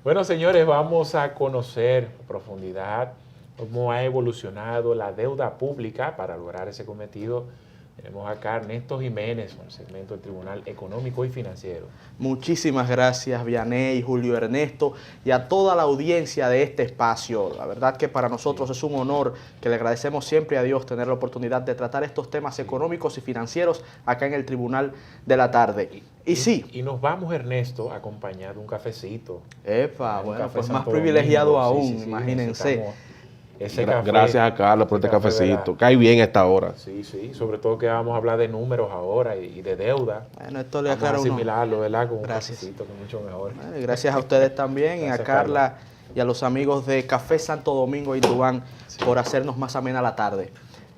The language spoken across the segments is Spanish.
Bueno, señores, vamos a conocer a profundidad cómo ha evolucionado la deuda pública para lograr ese cometido. Tenemos acá a Ernesto Jiménez, con el segmento del Tribunal Económico y Financiero. Muchísimas gracias, Vianey, Julio Ernesto, y a toda la audiencia de este espacio. La verdad que para nosotros es un honor, que le agradecemos siempre a Dios tener la oportunidad de tratar estos temas económicos y financieros acá en el Tribunal de la Tarde. Y sí. Y nos vamos, Ernesto, acompañado de un cafecito. Epa, Un bueno, café pues más Santo privilegiado Domingo. aún, Sí, imagínense. Ese café, gracias a Carlos por este cafecito. Cae bien a esta hora. Sí, sobre todo que vamos a hablar de números ahora y de deuda. Bueno, esto le vamos aclara a asimilarlo, uno. ¿verdad? Con un Gracias. cafecito, que es mucho mejor. Bueno, gracias a ustedes también, y a Carla y a los amigos de Café Santo Domingo y Dubán por hacernos más amena la tarde.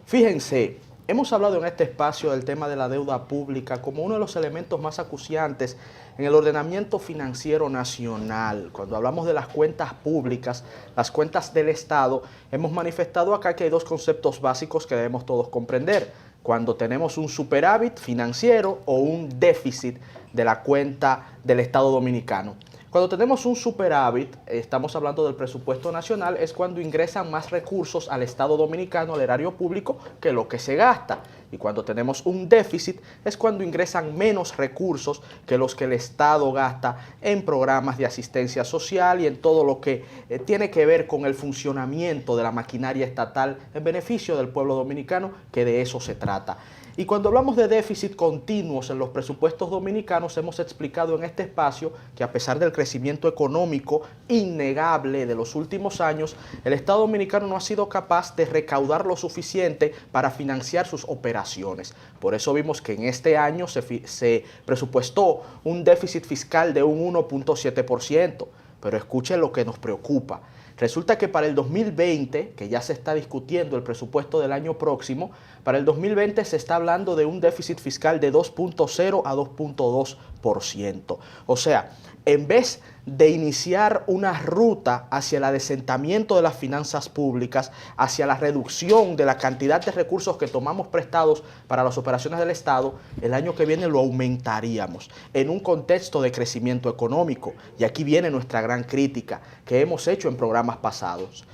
Fíjense, hemos hablado en este espacio del tema de la deuda pública como uno de los elementos más acuciantes en el ordenamiento financiero nacional. Cuando hablamos de las cuentas públicas, las cuentas del Estado, hemos manifestado acá que hay dos conceptos básicos que debemos todos comprender. Cuando tenemos un superávit financiero o un déficit de la cuenta del Estado dominicano. Cuando tenemos un superávit, estamos hablando del presupuesto nacional, es cuando ingresan más recursos al Estado dominicano, al erario público, que lo que se gasta. Y cuando tenemos un déficit, es cuando ingresan menos recursos que los que el Estado gasta en programas de asistencia social y en todo lo que tiene que ver con el funcionamiento de la maquinaria estatal en beneficio del pueblo dominicano, que de eso se trata. Y cuando hablamos de déficit continuos en los presupuestos dominicanos, hemos explicado en este espacio que a pesar del crecimiento económico innegable de los últimos años, el Estado dominicano no ha sido capaz de recaudar lo suficiente para financiar sus operaciones. Por eso vimos que en este año se presupuestó un déficit fiscal de un 1.7%. Pero escuchen lo que nos preocupa. Resulta que para el 2020, que ya se está discutiendo el presupuesto del año próximo, para el 2020 se está hablando de un déficit fiscal de 2.0 a 2.2%. O sea, en vez de iniciar una ruta hacia el adesentamiento de las finanzas públicas, hacia la reducción de la cantidad de recursos que tomamos prestados para las operaciones del Estado, el año que viene lo aumentaríamos en un contexto de crecimiento económico. Y aquí viene nuestra gran crítica que hemos hecho en programas pasados.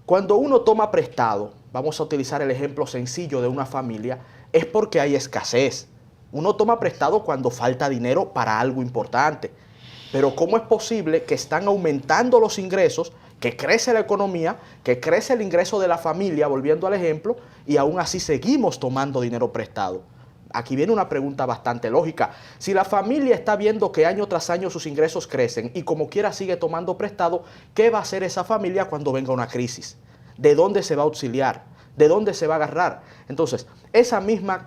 Cuando uno toma prestado, vamos a utilizar el ejemplo sencillo de una familia, es porque hay escasez. Uno toma prestado cuando falta dinero para algo importante. Pero ¿cómo es posible que están aumentando los ingresos, que crece la economía, que crece el ingreso de la familia, volviendo al ejemplo, y aún así seguimos tomando dinero prestado? Aquí viene una pregunta bastante lógica. Si la familia está viendo que año tras año sus ingresos crecen y como quiera sigue tomando prestado, ¿qué va a hacer esa familia cuando venga una crisis? ¿De dónde se va a auxiliar? ¿De dónde se va a agarrar? Entonces, esa misma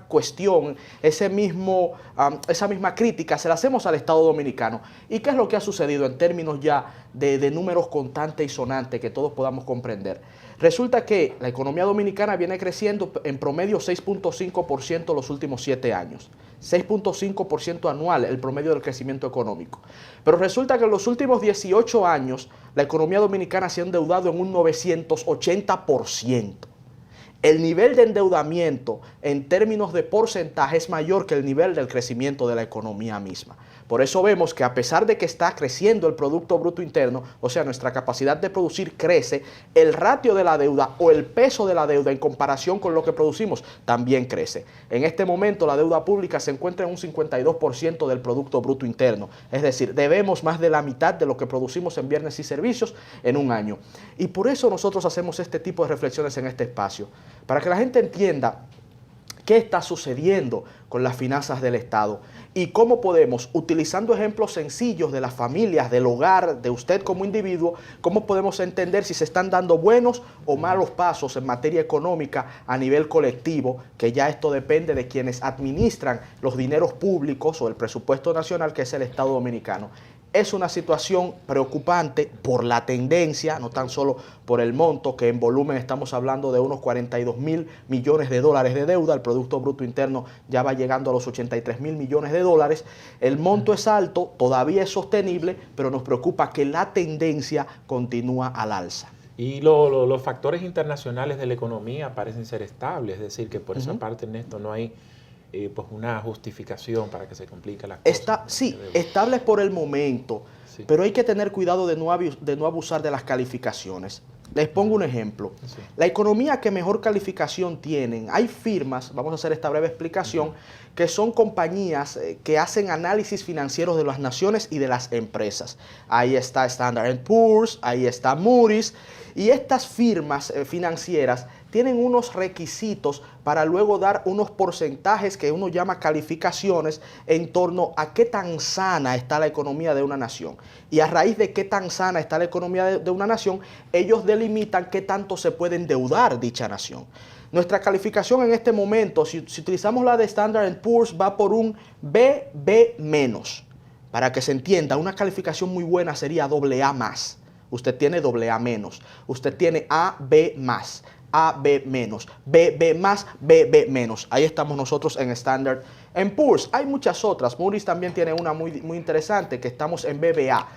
cuestión, esa misma crítica se la hacemos al Estado dominicano. ¿Y qué es lo que ha sucedido en términos ya de números constantes y sonantes que todos podamos comprender? Resulta que la economía dominicana viene creciendo en promedio 6.5% los últimos 7 años. 6.5% anual el promedio del crecimiento económico. Pero resulta que en los últimos 18 años la economía dominicana se ha endeudado en un 980%. El nivel de endeudamiento en términos de porcentaje es mayor que el nivel del crecimiento de la economía misma. Por eso vemos que a pesar de que está creciendo el Producto Bruto Interno, o sea, nuestra capacidad de producir crece, el ratio de la deuda o el peso de la deuda en comparación con lo que producimos también crece. En este momento la deuda pública se encuentra en un 52% del Producto Bruto Interno. Es decir, debemos más de la mitad de lo que producimos en bienes y servicios en un año. Y por eso nosotros hacemos este tipo de reflexiones en este espacio, para que la gente entienda qué está sucediendo con las finanzas del Estado y cómo podemos, utilizando ejemplos sencillos de las familias, del hogar, de usted como individuo, cómo podemos entender si se están dando buenos o malos pasos en materia económica a nivel colectivo, que ya esto depende de quienes administran los dineros públicos o el presupuesto nacional, que es el Estado dominicano. Es una situación preocupante por la tendencia, no tan solo por el monto, que en volumen estamos hablando de unos 42.000 millones de dólares de deuda. El Producto Bruto Interno ya va llegando a los 83.000 millones de dólares. El monto es alto, todavía es sostenible, pero nos preocupa que la tendencia continúa al alza. Y los factores internacionales de la economía parecen ser estables, es decir, que por esa parte, Ernesto, no hay pues una justificación para que se compliquen las cosas. Sí, estable por el momento, sí, pero hay que tener cuidado de no abusar de las calificaciones. Les pongo un ejemplo. Sí. La economía que mejor calificación tienen, hay firmas, vamos a hacer esta breve explicación, que son compañías que hacen análisis financieros de las naciones y de las empresas. Ahí está Standard & Poor's, ahí está Moody's, y estas firmas financieras tienen unos requisitos para luego dar unos porcentajes que uno llama calificaciones en torno a qué tan sana está la economía de una nación. Y a raíz de qué tan sana está la economía de una nación, ellos delimitan qué tanto se puede endeudar dicha nación. Nuestra calificación en este momento, si utilizamos la de Standard & Poor's, va por un BB-. Para que se entienda, una calificación muy buena sería AA+. Usted tiene AA-. Usted tiene AB+. AB-, BB+, BB-. Ahí estamos nosotros en Standard & Poor's. Hay muchas otras. Moody's también tiene una muy interesante, que estamos en BBA.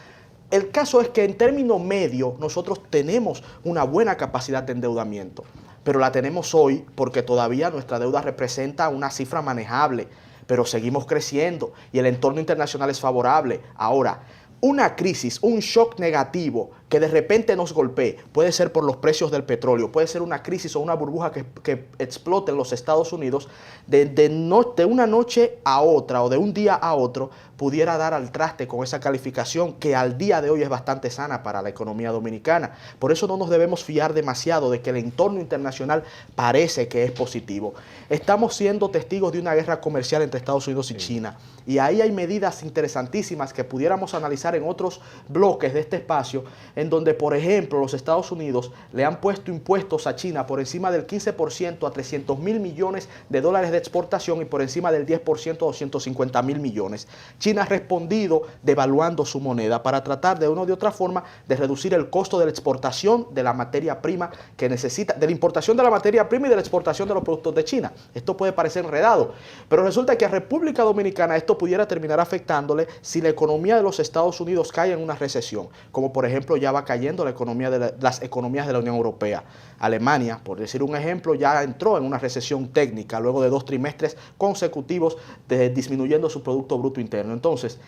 El caso es que en término medio nosotros tenemos una buena capacidad de endeudamiento, pero la tenemos hoy porque todavía nuestra deuda representa una cifra manejable, pero seguimos creciendo y el entorno internacional es favorable. Ahora, una crisis, un shock negativo que de repente nos golpee, puede ser por los precios del petróleo, puede ser una crisis o una burbuja que explote en los Estados Unidos, de una noche a otra o de un día a otro, pudiera dar al traste con esa calificación que al día de hoy es bastante sana para la economía dominicana. Por eso no nos debemos fiar demasiado de que el entorno internacional parece que es positivo. Estamos siendo testigos de una guerra comercial entre Estados Unidos y China, y ahí hay medidas interesantísimas que pudiéramos analizar en otros bloques de este espacio, en donde, por ejemplo, los Estados Unidos le han puesto impuestos a China por encima del 15% a 300.000 millones de dólares de exportación y por encima del 10% a 250.000 millones. China ha respondido devaluando su moneda para tratar de una o de otra forma de reducir el costo de la exportación de la materia prima que necesita, de la importación de la materia prima y de la exportación de los productos de China. Esto puede parecer enredado, pero resulta que a República Dominicana esto pudiera terminar afectándole si la economía de los Estados Unidos cae en una recesión, como por ejemplo ya va cayendo la economía las economías de la Unión Europea. Alemania, por decir un ejemplo, ya entró en una recesión técnica luego de 2 trimestres consecutivos disminuyendo su Producto Bruto Interno. Entonces,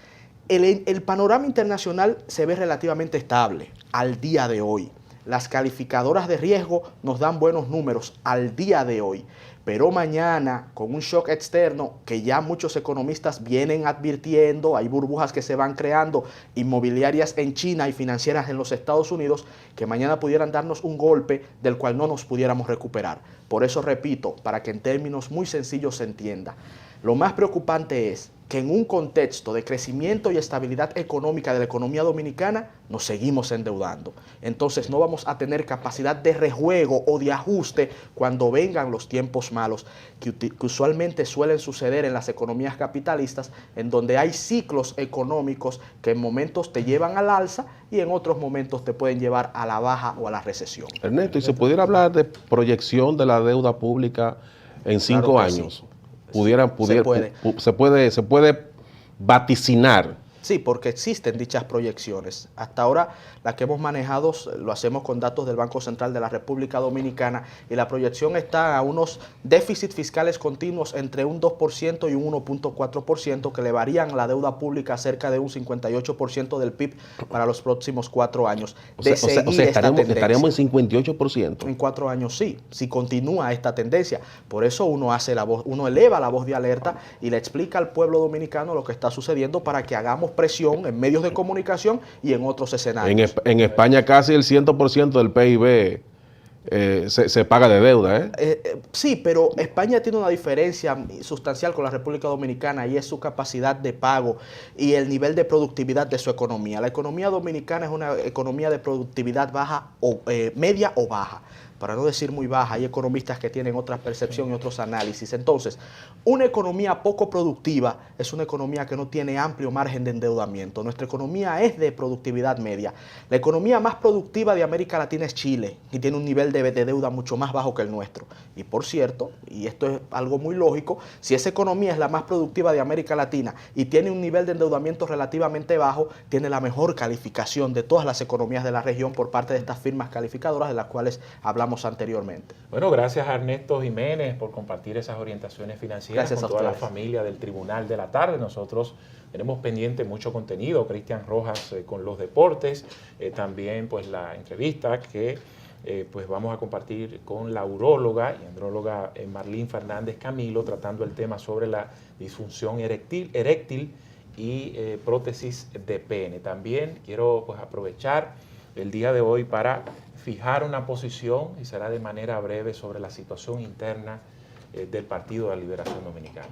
el panorama internacional se ve relativamente estable al día de hoy. Las calificadoras de riesgo nos dan buenos números al día de hoy, pero mañana, con un shock externo que ya muchos economistas vienen advirtiendo, hay burbujas que se van creando, inmobiliarias en China y financieras en los Estados Unidos, que mañana pudieran darnos un golpe del cual no nos pudiéramos recuperar. Por eso repito, para que en términos muy sencillos se entienda, lo más preocupante es que en un contexto de crecimiento y estabilidad económica de la economía dominicana, nos seguimos endeudando. Entonces no vamos a tener capacidad de rejuego o de ajuste cuando vengan los tiempos malos, que usualmente suelen suceder en las economías capitalistas, en donde hay ciclos económicos que en momentos te llevan al alza y en otros momentos te pueden llevar a la baja o a la recesión. Ernesto, ¿y se pudiera hablar de proyección de la deuda pública en 5 años? Sí. Se puede vaticinar. Sí, porque existen dichas proyecciones. Hasta ahora, la que hemos manejado lo hacemos con datos del Banco Central de la República Dominicana y la proyección está a unos déficits fiscales continuos entre un 2% y un 1.4% que elevarían la deuda pública cerca de un 58% del PIB para los próximos 4 años. O sea, estaríamos en 58%. En 4 años sí, si continúa esta tendencia. Por eso uno eleva la voz de alerta y le explica al pueblo dominicano lo que está sucediendo para que hagamos presión en medios de comunicación y en otros escenarios. En España casi el 100% del PIB se paga de deuda. Sí, pero España tiene una diferencia sustancial con la República Dominicana y es su capacidad de pago y el nivel de productividad de su economía. La economía dominicana es una economía de productividad baja o media o baja. Para no decir muy baja, hay economistas que tienen otra percepción y otros análisis. Entonces, una economía poco productiva es una economía que no tiene amplio margen de endeudamiento. Nuestra economía es de productividad media. La economía más productiva de América Latina es Chile y tiene un nivel de deuda mucho más bajo que el nuestro. Y por cierto, y esto es algo muy lógico, si esa economía es la más productiva de América Latina y tiene un nivel de endeudamiento relativamente bajo, tiene la mejor calificación de todas las economías de la región por parte de estas firmas calificadoras de las cuales hablamos hablamos anteriormente. Bueno, gracias a Ernesto Jiménez por compartir esas orientaciones financieras Gracias con a toda la ustedes. familia del Tribunal de la Tarde. Nosotros tenemos pendiente mucho contenido, Cristian Rojas con los deportes, también pues la entrevista que pues vamos a compartir con la uróloga y andróloga Marlene Fernández Camilo, tratando el tema sobre la disfunción eréctil y prótesis de pene. También quiero pues aprovechar el día de hoy para fijar una posición, y será de manera breve, sobre la situación interna del Partido de la Liberación Dominicana.